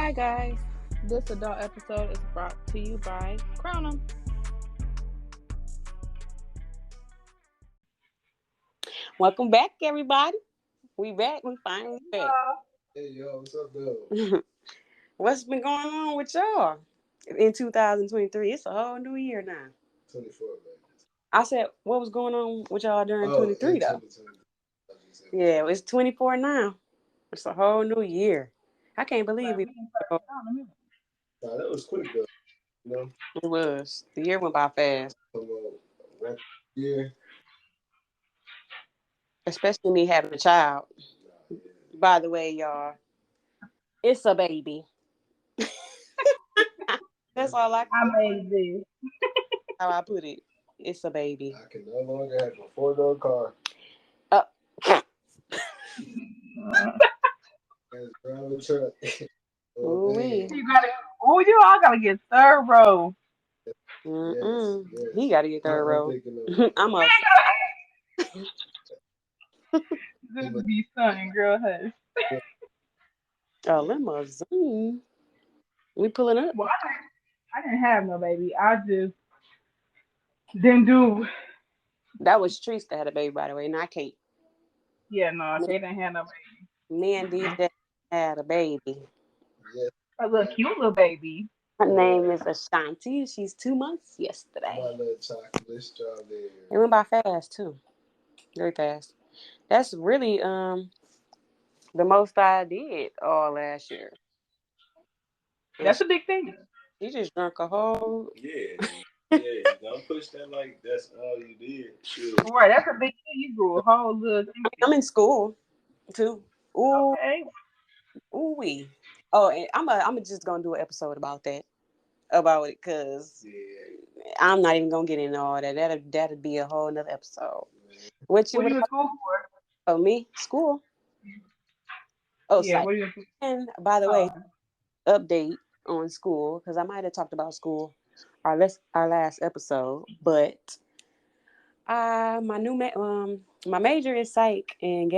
Hi guys, this adult episode is brought to you by Crownum. Welcome back, everybody. We back. We finally back. Hey, yo, what's up, though? What's been going on with y'all in 2023? It's a whole new year now. 24, man. I said, what was going on with y'all during 23 though? 2020. Yeah, it's 24 now. It's a whole new year. I can't believe it. Nah, that was quick, though. You know? It was. The year went by fast. One year. Especially me having a child. Yeah. By the way, y'all, it's a baby. That's all I made this. How I put it. It's a baby. I can no longer have a 4-door car. And drive a truck. You all gotta get third row. Yes. He gotta get third row. I'm up. This would be son and girl hush. Oh, limousine. We pulling up. Well, I didn't have no baby. I just didn't do. That was Trice that had a baby, by the way, not Kate. Yeah, no, Kate didn't have no baby. Me and DJ had a baby. Yeah. A little cute little baby. Her name is Ashanti. She's 2 months yesterday. My little chocolate strawberry. It went by fast too. Very fast. That's really the most I did all last year. That's a big thing. You just drank a whole. Yeah, don't push that like that's all you did. Sure. Right, that's a big thing. You grew a whole little thing. I'm in school too. Ooh, okay. Ooh wee. Oh, and I'm just gonna do an episode about it, cause I'm not even gonna get into all that. That'd be a whole nother episode. What are you in school for? Oh, me? School? Oh, yeah. What are you? And by the way, update on school, because I might have talked about school our last episode, but my major is psych, and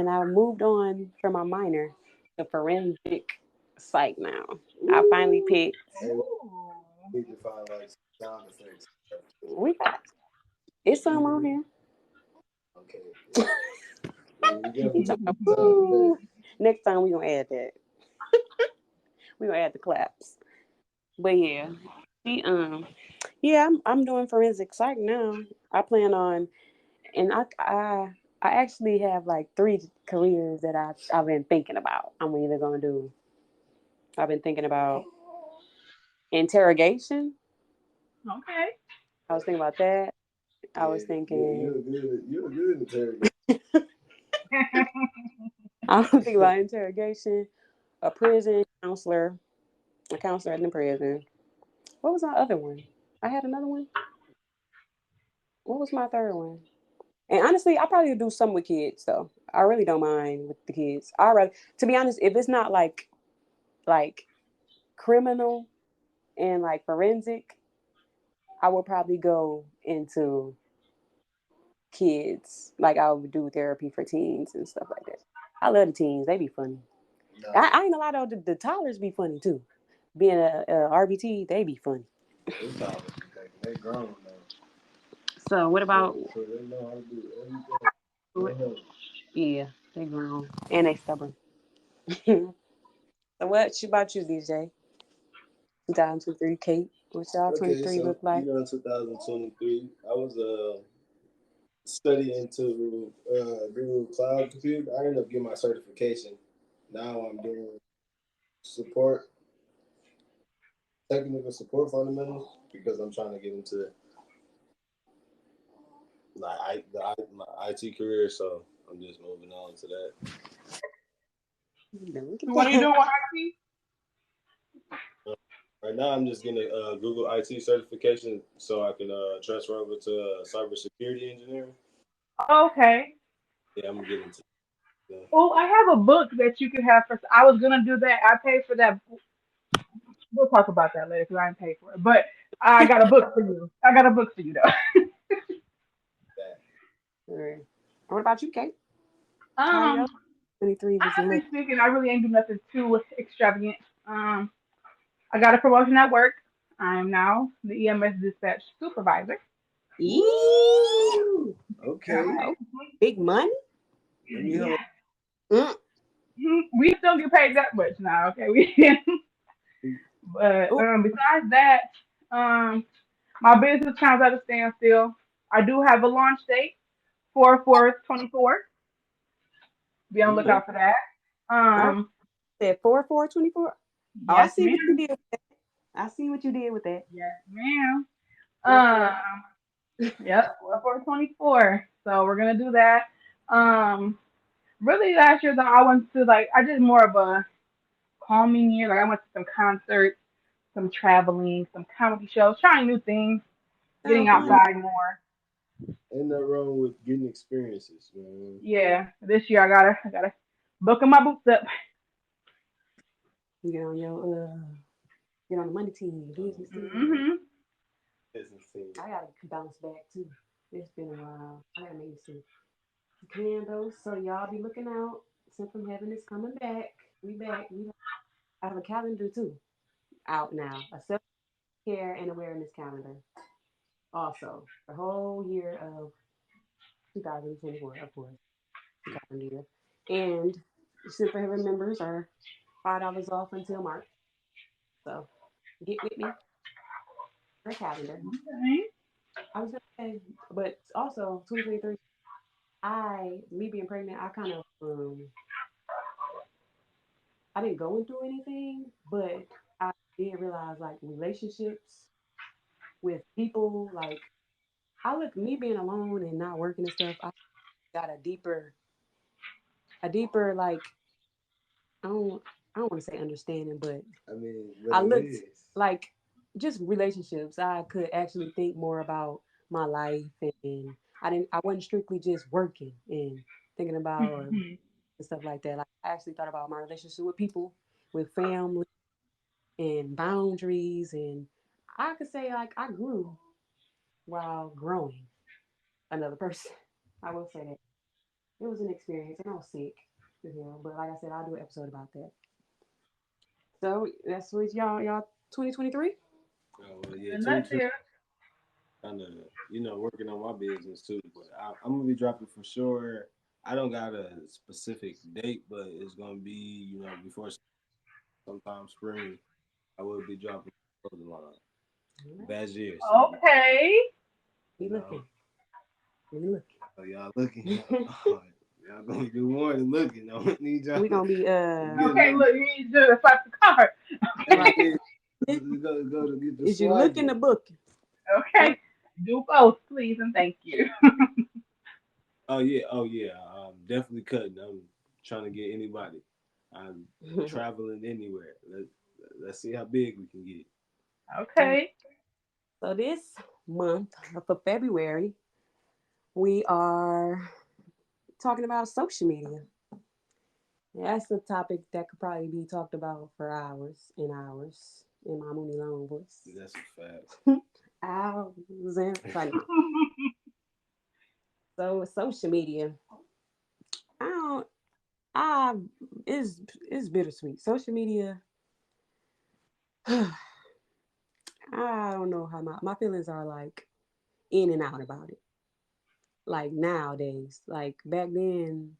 I moved on from my minor to forensic psych now. I finally picked. We can find like sound effects. We got it's some on here. Okay. Next time we gonna add that. We gonna add the claps. But yeah, I'm doing forensic psych now. I plan on, and I actually have like 3 careers that I've been thinking about. I'm either gonna do. I've been thinking about interrogation. Okay. I was thinking about that. I was thinking. You're good interrogation. I was thinking about interrogation, a prison counselor, a counselor in the prison. What was my other one? I had another one. What was my third one? And honestly, I probably do some with kids though. I really don't mind with the kids. To be honest, if it's not like criminal and like forensic, I would probably go into kids. Like I would do therapy for teens and stuff like that. I love the teens. They be funny. No. I ain't gonna lie though, the toddlers be funny too. Being a RBT, they be funny. They grown now. So what about? So they know how to do everything. Yeah, they grown and they stubborn. So what about you, DJ? 2023, Kate. What's y'all 23 look like? In 2023, I was studying to do cloud computing. I ended up getting my certification. Now I'm doing technical support fundamentals, because I'm trying to get into my IT career. So I'm just moving on to that. What are you doing with IT? Right now, I'm just getting a Google IT certification so I can transfer over to cybersecurity engineering. Okay. Yeah, I'm getting to. Yeah. Oh, I have a book that you could have for. I was gonna do that. I paid for that. We'll talk about that later because I didn't pay for it. But I got a book for you. Though. What about you, Kate? 23 I have been thinking I really ain't do nothing too extravagant. Um, I got a promotion at work. I am now the EMS dispatch supervisor. Eee. Okay. Oh, big money. Let me Yeah. hold. Mm. We don't get paid that much now. Okay, we. But Oh, besides that, um, my business kind of at a standstill. I do have a launch date for 4/24. Be on the yeah. lookout for that. I Um, said 4/4/24. Oh, I yes, see what you ma'am. did. I see what you did with that. Yes, ma'am. 4/4. Yep, 4/4/24. So we're gonna do that. Really last year though, I went to like I did more of a calming year. Like I went to some concerts, some traveling, some comedy shows, trying new things, getting Sound Hey, fun. look, outside more. ain't nothing wrong with getting experiences, man. Yeah, this year I gotta buckle my boots up. You get on the money team, the business team. Mhm. Business team. I gotta bounce back too. It's been a while. I gotta make some candles. So y'all be looking out. Sent from Heaven is coming back. We back. I have a calendar too out now. A self care and awareness calendar. Also, the whole year of 2024, of course, the calendar year. And Sent for Heaven members are $5 off until March. So get with me for a calendar. Okay. I was gonna say, but also 2023. Me being pregnant, I didn't go into anything, but I did realize like relationships with people, like me being alone and not working and stuff, I got a deeper like I don't I don't want to say understanding, but I mean, what I it looked is. like just relationships. I could actually think more about my life, and I wasn't strictly just working and thinking about or Mhm. stuff like that. Like I actually thought about my relationship with people, with family and boundaries, and I could say like I grew while growing another person. I will say that it was an experience, and I was sick, but like I said, I'll do an episode about that. So that's what y'all 2023. Oh, well, yeah, And that's 2020 it. kind of, working on my business too. But I'm gonna be dropping for sure. I don't got a specific date, but it's gonna be, before sometime spring. I will be dropping a clothing line. Bagier, so Okay. We you know, looking, we looking. oh, y'all looking, oh, y'all gonna do more than looking. I don't need y'all We to gonna be get Okay, no. look, you need to do the swipe the card. right. Yeah, go to get the Is you looking swiping. to book? Okay. Do both, please, and thank you. Oh yeah. I'm definitely cutting. I'm trying to get anybody. I'm traveling anywhere. Let's see how big we can get. So Okay. this month for February, we are talking about social media. That's a topic that could probably be talked about for hours and hours in my Mooney Long voice. That's a fact. Hours and like, so social media. I don't. I is bittersweet. Social media. I don't know how my feelings are like in and out about it. Like nowadays, like back then,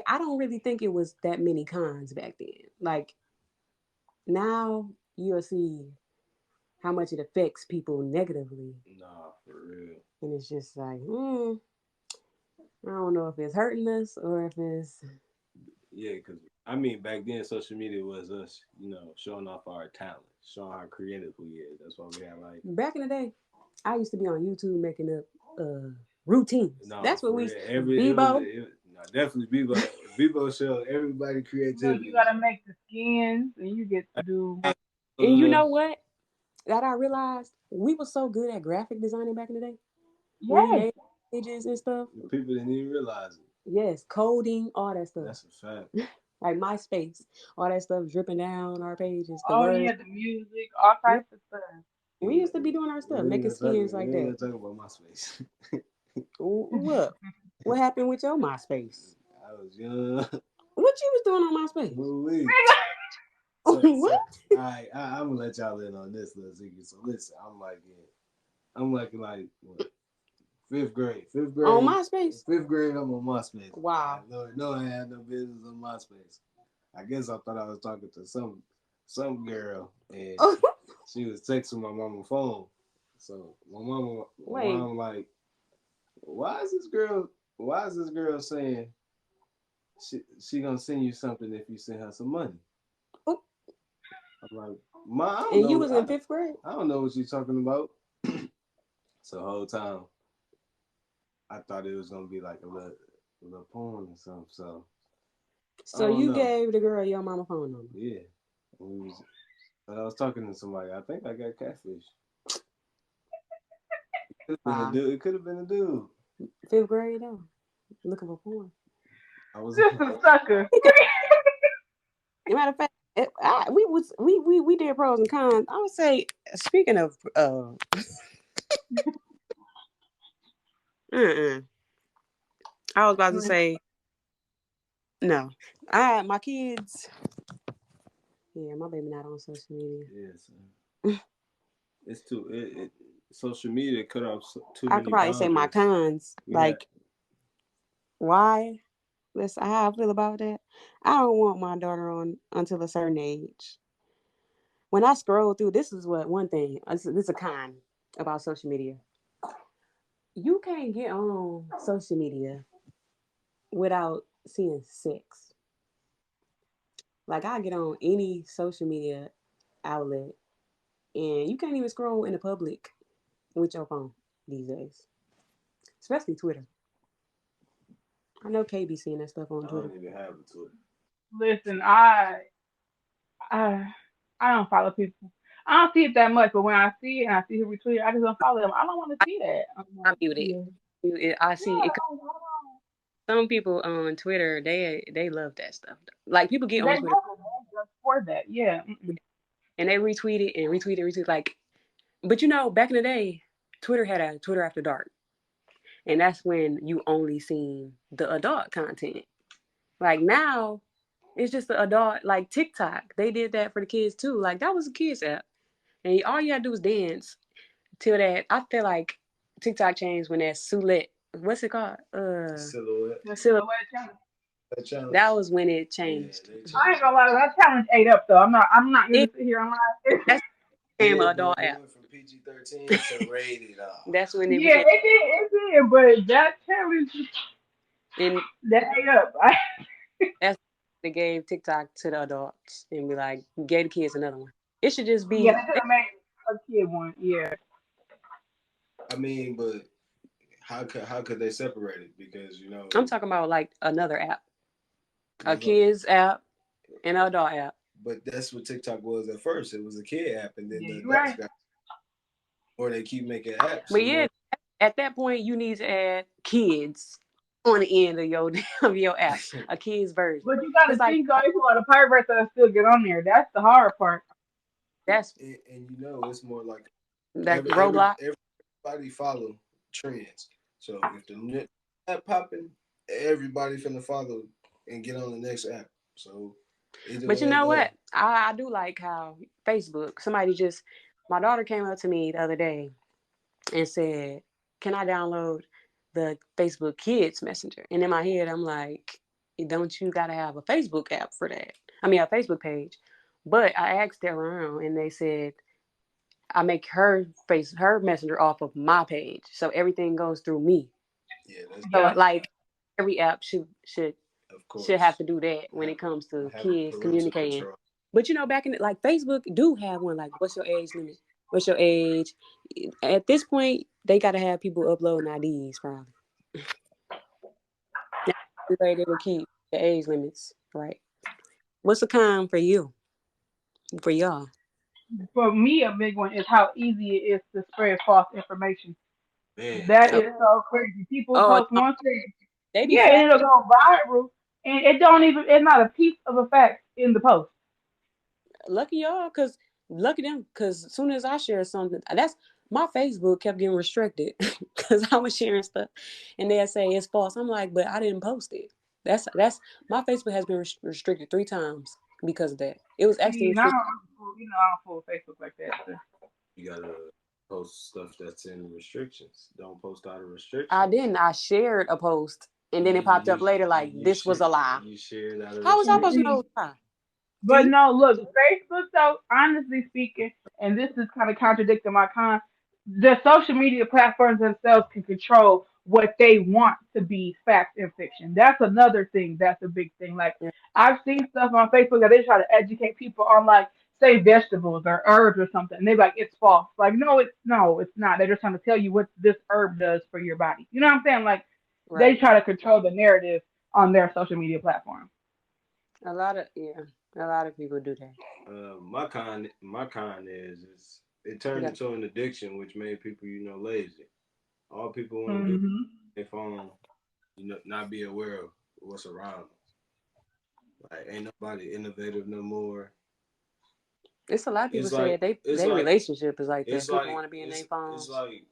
I don't really think it was that many cons back then. Like now, you'll see how much it affects people negatively, Nah, for real. and it's just like, I don't know if it's hurting us or if it's Yeah, because I mean, back then, social media was us, showing off our talent, showing how creative we is. That's why we had like, back in the day. I used to be on YouTube making up routines. no, That's what for we real. used to It Bebo. was no, definitely Bebo. Bebo showed everybody Look, you creativity. gotta make the skins, and you get to do. And you Uh, know what? That I realized we were so good at graphic designing back in the day when we Yes. made pages and stuff. people didn't even realize it. Yes, coding, all that stuff. That's a fact. Like MySpace, all that stuff dripping down our pages, the Oh words. yeah, the music, all Yeah, types of stuff. we used to be doing our stuff, making skins We like ain't that. gonna talk about my space. What? What happened with your MySpace? I was young. What you was doing on MySpace? Ooh-wee. What? all right, I'm gonna let y'all in on this little secret. So listen, I'm like what, fifth grade. On MySpace? Fifth grade, I'm on MySpace. Wow. No, I had no business on MySpace. I guess I thought I was talking to some girl, and she was texting my mama phone. So my mom like, why is this girl saying she gonna send you something if you send her some money? Oh. I'm like, Ma, I don't And know. you was in fifth grade? I don't know what you're talking about. So the whole time, I thought it was gonna be like a little porn or something. So you gave the girl your mama phone number? Yeah. But I was talking to somebody. I think I got catfish. Wow. It could have been a dude. Fifth grade though, looking for porn. I was Just a sucker. As a matter of fact, we did pros and cons. I would say, speaking of I was about to say no. My kids. Yeah, my baby not on social media. Yes. It's too. Social media cut off too I many could probably say my cons. Like, why? That's how I feel about that. I don't want my daughter on until a certain age. When I scroll through, this is what one thing. This is a con about social media. You can't get on social media without seeing sex. Like I get on any social media outlet, and you can't even scroll in the public with your phone these days, especially Twitter. I know K be seeing that stuff on I Twitter. don't even have a Twitter. Listen, I I don't follow people. I don't see it that much, but when I see it and I see who retweet it, I just don't follow them. I don't want to see that. I'm I like, mute it. yeah. I Yeah, see it. Some people on Twitter they love that stuff. Like people get they on love Twitter it. They just for that. Yeah. Mm-mm. and they retweet it and retweet it, retweet like. But you know, back in the day, Twitter had a Twitter after dark, and that's when you only seen the adult content. Like now, it's just the adult. Like TikTok, they did that for the kids too. Like that was a kids app, and all you had to do was dance till that. I feel like TikTok changed when that Soulette. What's it called? Silhouette. The Silhouette. silhouette challenge. That challenge. That was when it Yeah, changed. they changed. I ain't gonna lie, that challenge ate up though. I'm not gonna It sit here and lie. that's became an Yeah, adult it app. went from PG-13 to rated R. That's when it Yeah, became. it did, but that challenge And that ate up. that's they gave TikTok to the adults and be like, gave the kids another one. It should just Yeah, be. they could have made a kid one. Yeah. I mean, but how could they separate it? Because I'm talking about like another app, a there's no. kids app and an adult app. But that's what TikTok was at first. It was a kid app, and then Yeah, the you're adults right. got. Or they keep making apps. But yeah, at that point, you need to add kids on the end of your of your app, a kids version. But you gotta Cause like think though, it's a lot of pirates that still get on there. That's the hard part. that's and it's more like that Roblox. everybody follow trends. So if the new app popping, everybody finna follow and get on the next app. So either But you way it know go. what? I do like how Facebook. Somebody just my daughter came up to me the other day and said, "Can I download the Facebook Kids Messenger?" And in my head, I'm like, "Don't you gotta have a Facebook app for that? I mean, a Facebook page." But I asked them around, and they said I make her messenger off of my page, so everything goes through me. Yeah, that's So Yeah. like every app of should have course to do that when it comes to have kids parental communicating. control. But you know, back in like Facebook do have one like, what's your age limit? What's your age? At this point, they got to have people uploading IDs probably. That's the way they will keep the age limits, right? What's the con for y'all? For me, a big one is how easy it is to spread false information. Man, That Oh, is so crazy. People oh post no, one thing, they be yeah, and fat. it'll go viral, and it don't even. It's not a piece of a fact in the post. Lucky y'all, cause lucky them, cause as soon as I share something, that's my Facebook kept getting restricted because I was sharing stuff, and they'll say it's false. I'm like, but I didn't post it. That's my Facebook has been restricted 3 times. because of that. It was actually See, now I don't fool Facebook like that. So. You gotta post stuff that's in restrictions. Don't post out of I restrictions. didn't. I shared a post and then it popped up later like this was a lie. You shared out of How was I supposed to restrictions. know it was a lie? But See? no, look, Facebook though, honestly speaking, and this is kind of contradicting my the social media platforms themselves can control what they want to be fact and fiction. That's another thing. That's a big thing. Like Yeah, I've seen stuff on Facebook that they try to educate people on, like say vegetables or herbs or something. And they're like, it's false. Like no, it's not. They're just trying to tell you what this herb does for your body. You know what I'm saying? Like they right. try to control the narrative on their social media platform. A lot of people do that. My con is it turned Yeah. into an addiction, which made people, lazy. All people want to do is Hmm. their phone, not be aware of what's around them. Like, ain't nobody innovative no more. It's a lot of people It's say like it's they like relationship is like that. it's People like want to be in their it's phones. like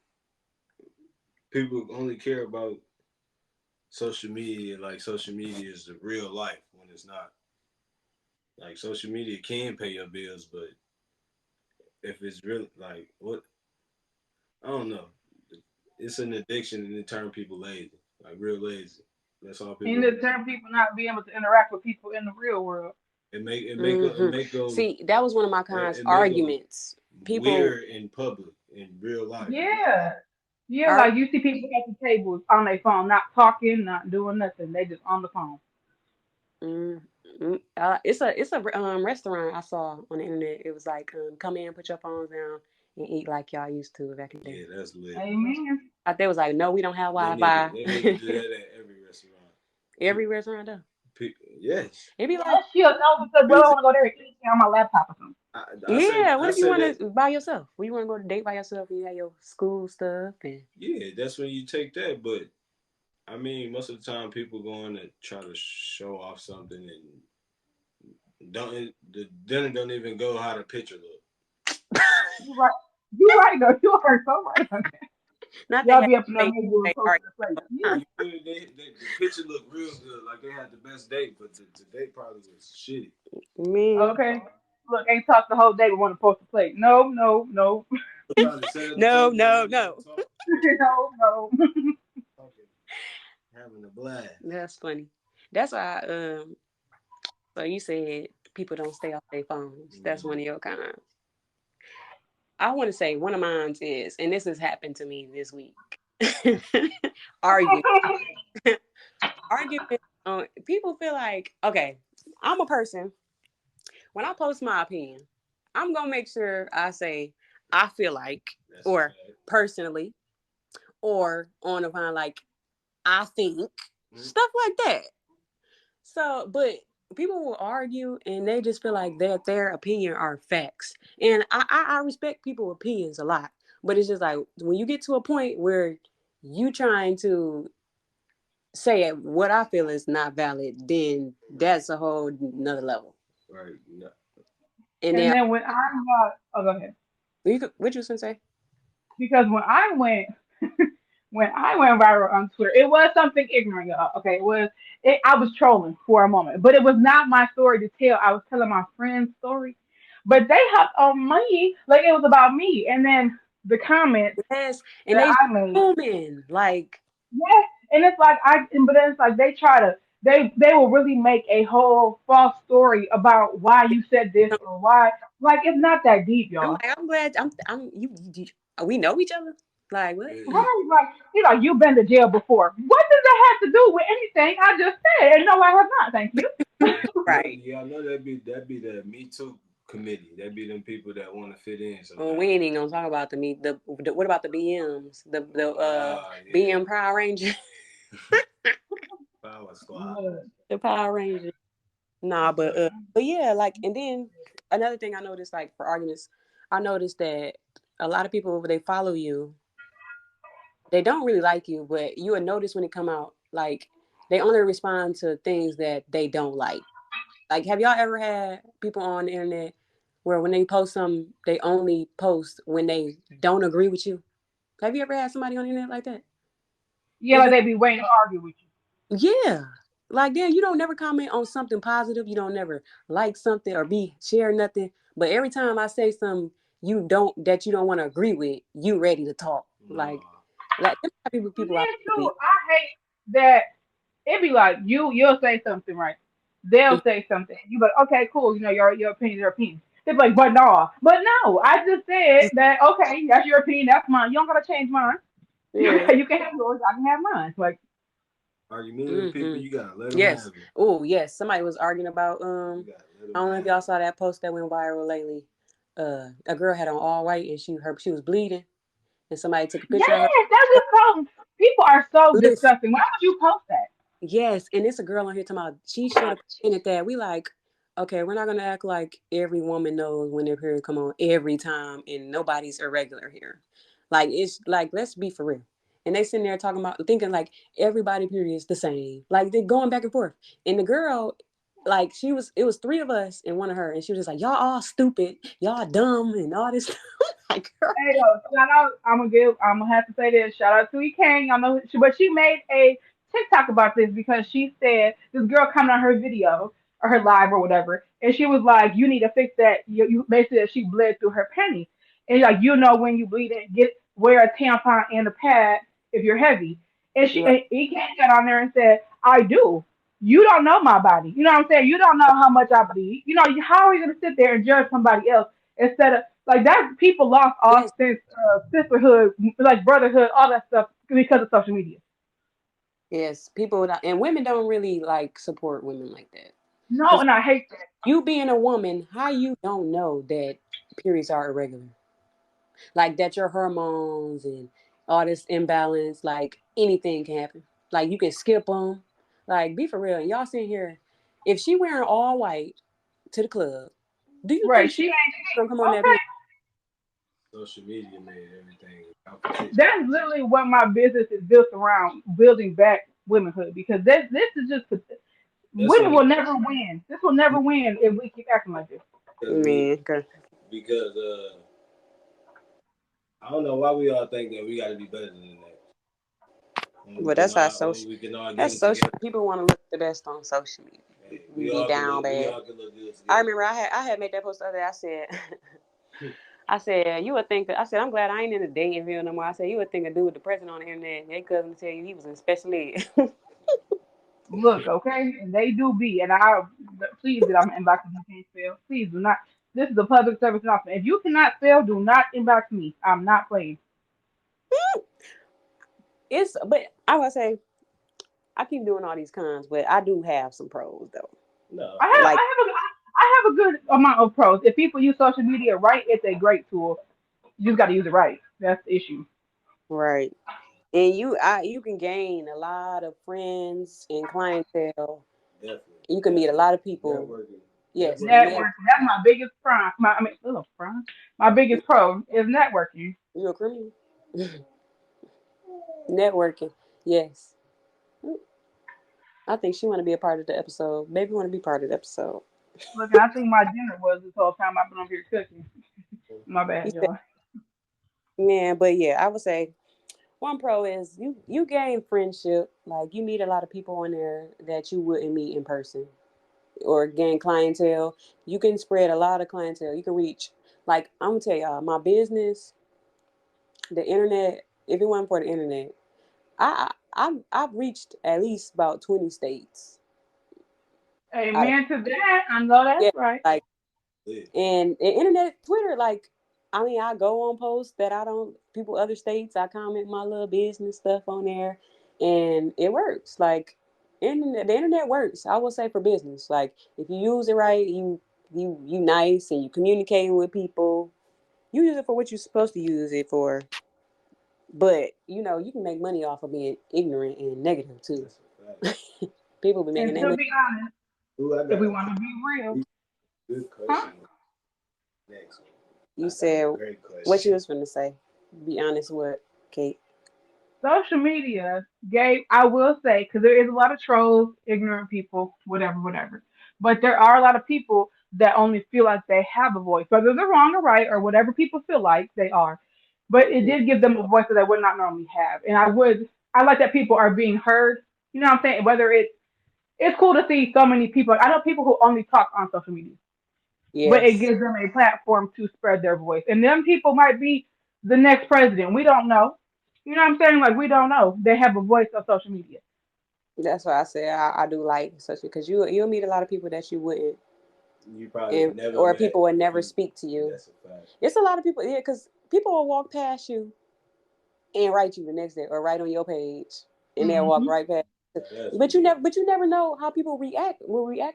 people only care about social media. Like, social media is the real life when it's not. Like, social media can pay your bills, but if it's really like what, I don't know. It's an addiction and it turns people lazy, like real lazy. That's all And people the want. term people not being able to interact with people in the real world. It make them See, that was one of my cons it make them arguments. People weird in public in real life. Yeah. Yeah, are like you see people at the tables on their phone, not talking, not doing nothing. They just on the phone. mm, it's a restaurant I saw on the internet. It was like come in, put your phones down, and eat like y'all used to back in the day. Yeah, that's lit. Amen. I they was like, no, we don't have They need to Wi-Fi. they need to do that at every restaurant. Every restaurant though. Yes. It be Yeah, like, she'll know because we don't Busy. want to go there and eat on my laptop or something. I say yeah. What I if you say want that. to by yourself? When you want to go to date by yourself, and you have your school stuff and Yeah, that's when you take that. But I mean, most of the time people going to try to show off something and don't the dinner don't even go how the picture look. You right. You right though. You are so right on that. not they Y'all have be up in there fake maybe doing they close are to the plate. huh? Yeah. The picture look real good, like they had the best date, but the date probably was shitty. Man, Okay. Look, ain't talked the whole day but want to post a plate. No, no, no. Trying to sit at the no, table and no, not even no. talk, no, no. talking, having a blast. That's funny. That's why. So you said people don't stay off their phones. That's one Mm-hmm. of your kind. I want to say one of mine is, and this has happened to me this week. Argue, argument. People feel like okay. I'm a person. When I post my opinion, I'm gonna make sure I say I feel like, That's a or fact. personally, or on the line like I think, Mm-hmm. stuff like that. So, but people will argue and they just feel like that their opinion are facts. And I respect people's opinions a lot. But it's just like when you get to a point where you trying to say what I feel is not valid, then that's a whole another level. Right. No. And And then then when I'm oh, go ahead. what you was gonna say? Because when I went viral on Twitter, it was something ignorant, y'all. Okay, I was trolling for a moment, but it was not my story to tell. I was telling my friend's story, but they hopped on me like it was about me. And then the comments Yes, and that they I made, zooming like yeah, and it's like but then it's like they try to they will really make a whole false story about why you said this or why like it's not that deep, I'm y'all. like I'm glad I'm you we know each other. Like what? Right, like you've been to jail before. What does that have to do with anything I just said? And no, I have not. Thank you. Right. Yeah, I know that be the Me Too committee. That be them people that want to fit in Well, somehow. we ain't even gonna talk about the what about the BMs? The Ah, yeah. BM Power Ranger. Power Squad. Look, The Power Ranger. Nah, but yeah, like and then another thing I noticed, like for arguments, I noticed that a lot of people they follow you, they don't really like you, but you would notice when it come out, like they only respond to things that they don't like. Like, have y'all ever had people on the internet where when they post something, they only post when they don't agree with you? Have you ever had somebody on the internet like that? yeah, It like just, they be waiting to argue with you. yeah. Like, then you don't never comment on something positive. You don't never like something or be share nothing. But every time I say something you don't want to agree with, you ready to talk. No. Like them And people I then too, with. I hate that it be like you'll say something right. They'll say something. You like, okay, cool, your opinion, your opinion. They're like, but no, I just said that okay, that's your opinion, that's mine. You don't gotta change mine. You Yeah. can, you can have yours, I can have mine. Like, Argumentative people, Mm-hmm. you gotta let them Yes. have it. Oh, yes. Somebody was arguing about You gotta let I them don't know if have y'all it. saw that post that went viral lately. A girl had on all white and she was bleeding and somebody took a picture of her. yes, that's just so people are so Listen, disgusting. Why would you post that? yes, and it's a girl on here talking about she should have prevented that. We like, okay, we're not gonna act like every woman knows when their period come on every time and nobody's irregular here. Like it's like let's be for real. And they sitting there talking about thinking like everybody period is the same. Like they're going back and forth. And the girl, like it was three of us and one of her, and she was just like, y'all all stupid, y'all dumb, and all this. Like, girl, Hey, shout out. I'm gonna have to say this. Shout out to E Kang. I know, but she made a TikTok about this because she said this girl coming on her video or her live or whatever, and she was like, "You need to fix that." You basically that she bled through her penny, and like when you bleed it, wear a tampon and a pad if you're heavy. right, And E Kang got on there and said, "I do." You don't know my body. You know what I'm saying? You don't know how much I bleed. How are you gonna sit there and judge somebody else instead of like that? People lost all yes, sense of sisterhood, like brotherhood, all that stuff because of social media. yes, people and women don't really like support women like that. No, Because and I hate that. you being a woman, how you don't know that periods are irregular? Like that your hormones and all this imbalance, like anything can happen. Like you can skip them. Like be for real. And y'all sitting here, if she wearing all white to the club, do you Right? think She she ain't gonna come on that okay. period? Social media made everything competition. That's literally what my business is built around, building back womanhood. Because this is just That's women only will never win. This will never win if we keep acting like this. because Man, okay. because I don't know why we all think that we got to be better than that. Well, that's how When social. we can all get That's it social. together. People want to look the best on social media. Hey, We be down we bad. all can look good I together. remember I had made that post the other day. I said, I said, you would think that, I said, I'm glad I ain't in the dating field no more. I said, you would think a dude depressing on the internet, they couldn't tell you he was in special ed. Look, okay, and they do be, and I please get I'm inboxing you can't spell. Please do not. This is a public service announcement. If you cannot spell, do not inbox me. I'm not playing. But I would say, I keep doing all these cons, but I do have some pros though. No, I of have course. Like, I have a good amount of pros. If people use social media right, it's a great tool. You just got to use it right. That's the issue. right. And you can gain a lot of friends and clientele. Definitely, You can meet a definitely. lot of people. Networking, Yes, networking is Networking. That's my biggest prime. Prime. My biggest pro is networking. you a criminal. Networking. Yes. I think she want to be a part of the episode. Baby want to be part of the episode. Look, I think my dinner was this whole time I've been over here cooking. My You bad, said, y'all. yeah, but yeah, I would say one pro is you gain friendship. Like you meet a lot of people on there that you wouldn't meet in person, or gain clientele. You can spread a lot of clientele. You can reach. Like I'm gonna tell y'all, my business, the internet. If it wasn't for the internet, I've reached at least about 20 states. Out of Amen to that. I know that's yeah, right. like lit. and internet, Twitter. Like I mean, I go on posts that I don't people other states. I comment my little business stuff on there, and it works. Like the internet works. I will say for business. Like if you use it right, you nice and you communicating with people. You use it for what you're supposed to use it for. But you can make money off of being ignorant and negative too. That's a fact. People be making And their to money. be honest, Ooh, I if got we a want to be real, good huh? question. Next one. You I got a said great what you question. was going to say. Be honest with Kate. Social media gave, I will say, because there is a lot of trolls, ignorant people, whatever, whatever. But there are a lot of people that only feel like they have a voice, whether they're wrong or right or whatever people feel like they are. But it did give them a voice that they would not normally have. And I like that people are being heard. You know what I'm saying? Whether it's it's cool to see so many people. I know people who only talk on social media, but it Yes, gives them a platform to spread their voice. And them people might be the next president. We don't know. You know what I'm saying? Like we don't know. They have a voice on social media. that's why I say I do like such because you'll meet a lot of people that you wouldn't, You probably and never or met people would if never you. speak to you. That's a fact. It's a lot of people, yeah, because people will walk past you and write you the next day or write on your page, and they'll walk Hmm. right past. Now that's But weird. you never know how people react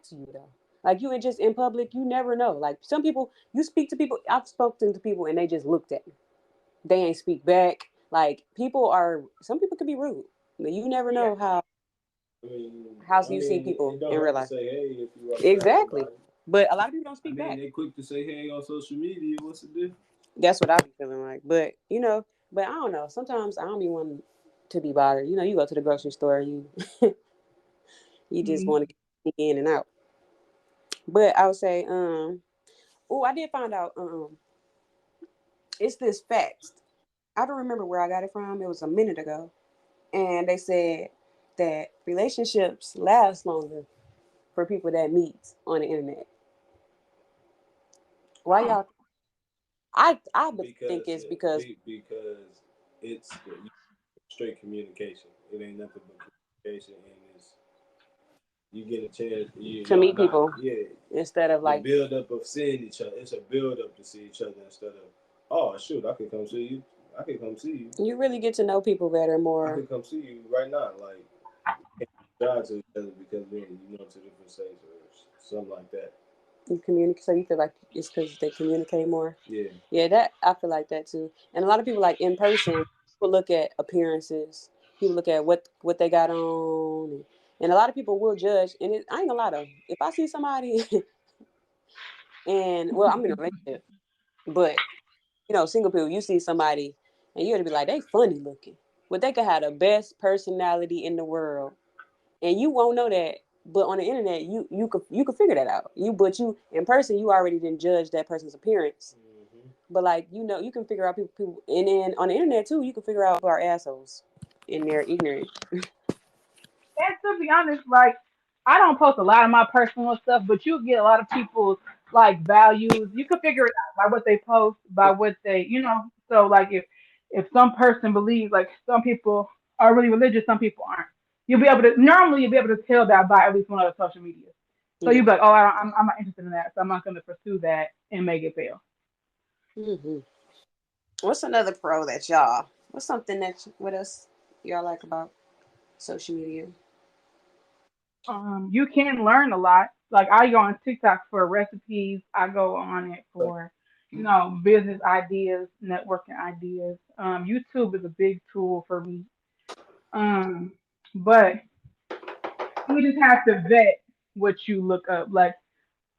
to you though. Like you and just in public, you never know. Like some people, you speak to people. I've spoken to people and they just looked at me. They ain't speak back. Like some people could be rude, but you never Yeah. know I mean, how I you see mean, people it don't in real hurt to life. say hey if you walk past Exactly. somebody. But a lot of people don't I speak mean, back. they quick to say hey on social media. What's the difference? That's what I be feeling like. But but I don't know. Sometimes I don't be wanting to be bothered. You go to the grocery store, you just Hmm. want to get in and out. But I would say, oh, I did find out, it's this fact. I don't remember where I got it from. It was a minute ago, and they said that relationships last longer for people that meet on the internet. Why Huh. y'all? I would think Because it's because because it's straight communication. It ain't nothing but communication, and it's you get a chance. to Y'all meet not people yeah. instead of The like build up of seeing each other. It's a build up to see each other instead of oh shoot, I could come see you. I could come see you. you really get to know people better I more. could come see you right now. Like drive to each other because we to different states or something like that. You communicate, so you feel like it's because they communicate more. Yeah. Yeah, that I feel like that too. And a lot of people like in person, people look at appearances. People look at what they got on, and a lot of people will judge. And I ain't gonna lie though, if I see somebody and well, I'm in a relationship, but single people, you see somebody and you're gonna be like, they funny looking, but they could have the best personality in the world, and you won't know that. But on the internet, you could figure that out. But you in person, you already didn't judge that person's appearance. Hmm. But like you can figure out people, and then on the internet too, you can figure out who are assholes and they're ignorant. And to be honest, like I don't post a lot of my personal stuff, but you get a lot of people's like values. You can figure it out by what they post, by what they. So like if some person believes like some people are really religious, some people aren't. You'll be able to tell that by at least one of the social media. So Yeah. you'll be like, oh, I'm not interested in that, so I'm not going to pursue that and make it fail. Hmm. What's another pro that y'all? What's something that what else y'all like about social media? You can learn a lot. Like I go on TikTok for recipes. I go on it for, business ideas, networking ideas. YouTube is a big tool for me. Um, but you just have to vet what you look up. Like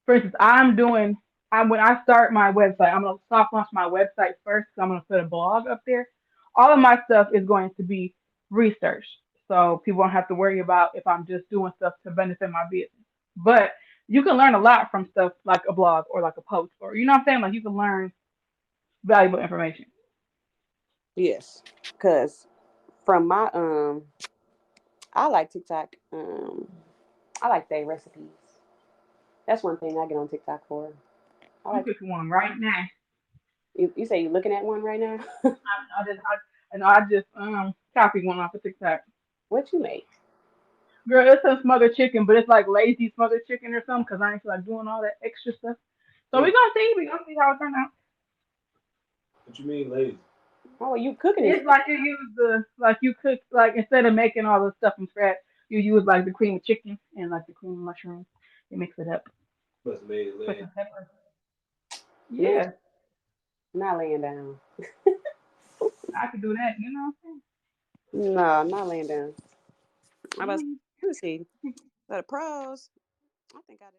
for instance, when I start my website, I'm gonna soft launch my website first. So I'm gonna put a blog up there. All of my stuff is going to be researched, so people won't have to worry about if I'm just doing stuff to benefit my business. But you can learn a lot from stuff like a blog or like a post, or you know what I'm saying. Like you can learn valuable information. Yes, because from my I like TikTok. I like their recipes. That's one thing I get on TikTok for. I I'm like. picking one right now. You say you're looking at one right now. I just copied one off of TikTok. What you make? Girl, it's some smothered chicken, but it's like lazy smothered chicken or something because I ain't feel like doing all that extra stuff. So Hmm. we gonna see. We gonna see how it turn out. What you mean lazy? Oh, you cooking is It's like you use you cook like instead of making all the stuff from scratch, you use like the cream of chicken and like the cream of mushroom. You mix it up. Must have made it Put lazy. some pepper. man. Yeah, Not laying down. I could do that. You know what No, not laying down. I was. I'm Let me see. The pros. I think I did.